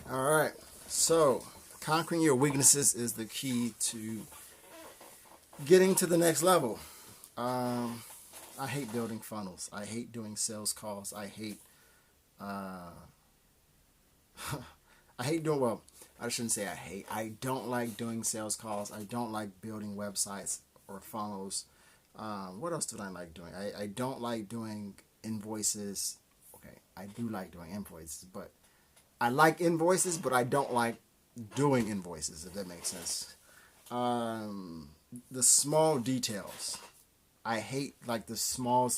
All right. So, conquering your weaknesses is the key to getting to the next level. Um, I hate building funnels. I hate doing sales calls. Uh, I hate doing, well, I shouldn't say I hate. I don't like doing sales calls. I don't like building websites or funnels. What else do I like doing? I don't like doing invoices. Okay, I do like doing invoices, but I like invoices, but I don't like doing invoices, if that makes sense. Um, the small details. I hate like the small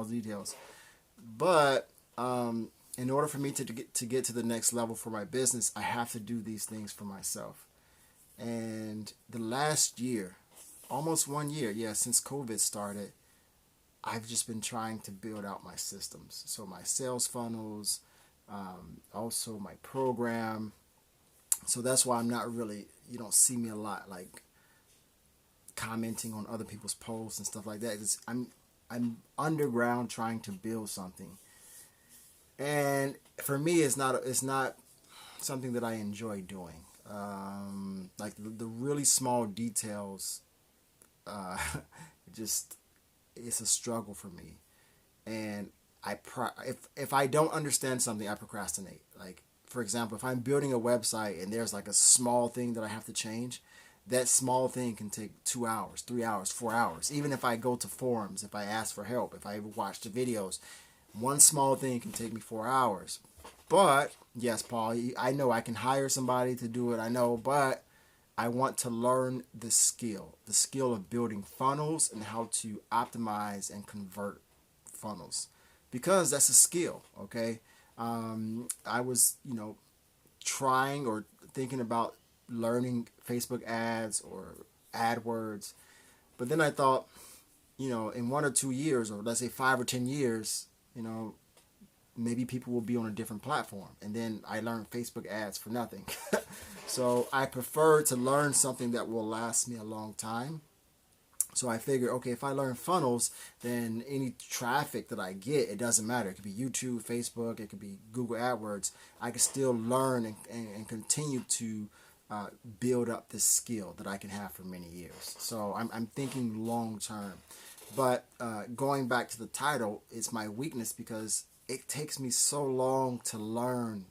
details. But in order for me to get to the next level for my business, I have to do these things for myself. And the last year, almost 1 year, yeah, since COVID started, I've just been trying to build out my systems. So my sales funnels, also my program. So that's why I'm not really, you don't see me a lot like commenting on other people's posts and stuff like that. I'm underground trying to build something, and for me, it's not something that I enjoy doing. Like the really small details, uh, just it's a struggle for me. And if I don't understand something, I procrastinate. Like for example, if I'm building a website and there's like a small thing that I have to change, that small thing can take 2 hours, 3 hours, 4 hours. Even if I go to forums, if I ask for help, if I watch the videos, one small thing can take me 4 hours. But yes, Paul, I know I can hire somebody to do it. I know, but I want to learn the skill of building funnels and how to optimize and convert funnels, because that's a skill. Okay, I was trying or thinking about learning Facebook ads or AdWords, but then I thought, in 1 or 2 years, or let's say 5 or 10 years, you know, maybe people will be on a different platform, and then I learned Facebook ads for nothing. So I prefer to learn something that will last me a long time. So I figured, okay, if I learn funnels, then any traffic that I get, it doesn't matter. It could be YouTube, Facebook, it could be Google AdWords. I can still learn and continue to build up this skill that I can have for many years. So I'm thinking long term. But going back to the title, it's my weakness because it takes me so long to learn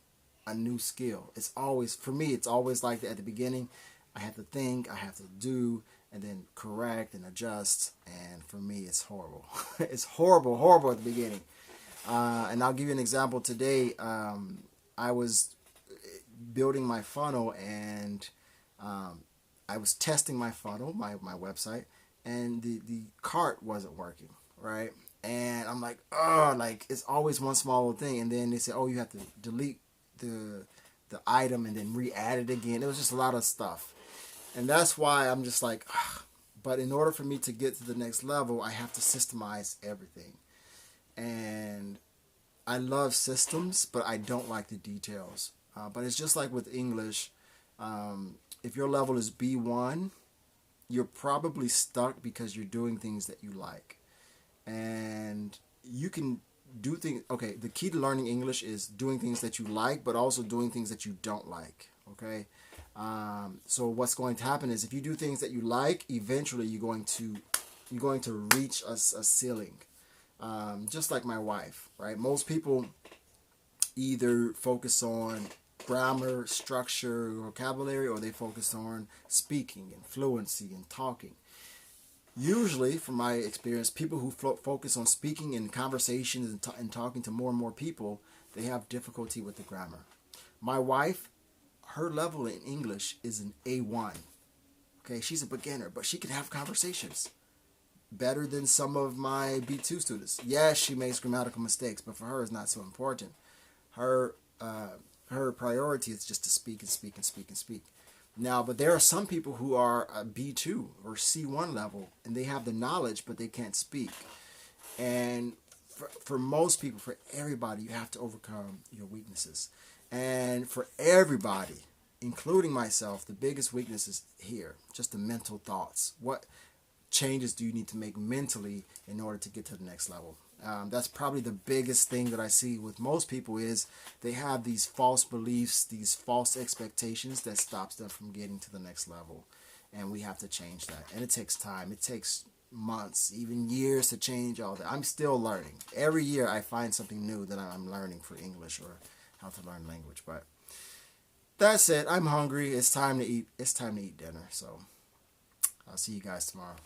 a new skill. It's always, for me, it's always like that at the beginning. I have to think, I have to do, and then correct and adjust. And for me, it's horrible. It's horrible, horrible at the beginning. And I'll give you an example today. I was building my funnel, and I was testing my funnel, my website, and the cart wasn't working, right? And I'm like, oh, like it's always one small little thing. And then they said, oh, you have to delete the the item and then re-add it again. It was just a lot of stuff. And that's why I'm just like, ugh. But in order for me to get to the next level, I have to systemize everything. And I love systems, but I don't like the details. But it's just like with English. If your level is B1, you're probably stuck because you're doing things that you like. And you can do things. Okay, the key to learning English is doing things that you like, but also doing things that you don't like. Okay. So what's going to happen is if you do things that you like, eventually you're going to reach a ceiling. Just like my wife, right? Most people either focus on grammar, structure, vocabulary, or they focus on speaking and fluency and talking. Usually, from my experience, people who focus on speaking and conversations and talking to more and more people, they have difficulty with the grammar. My wife, her level in English is an A1. Okay, she's a beginner, but she can have conversations better than some of my B2 students. Yes, she makes grammatical mistakes, but for her, it's not so important. Her her priority is just to speak and speak and speak and speak. Now, but there are some people who are a B2 or C1 level, and they have the knowledge, but they can't speak. And for most people, for everybody, you have to overcome your weaknesses. And for everybody, including myself, the biggest weakness is here, just the mental thoughts. What changes do you need to make mentally in order to get to the next level? That's probably the biggest thing that I see with most people is they have these false beliefs, these false expectations that stops them from getting to the next level. And we have to change that. And it takes time. It takes months, even years to change all that. I'm still learning. Every year I find something new that I'm learning for English or how to learn language. But that's it. I'm hungry. It's time to eat. It's time to eat dinner. So I'll see you guys tomorrow.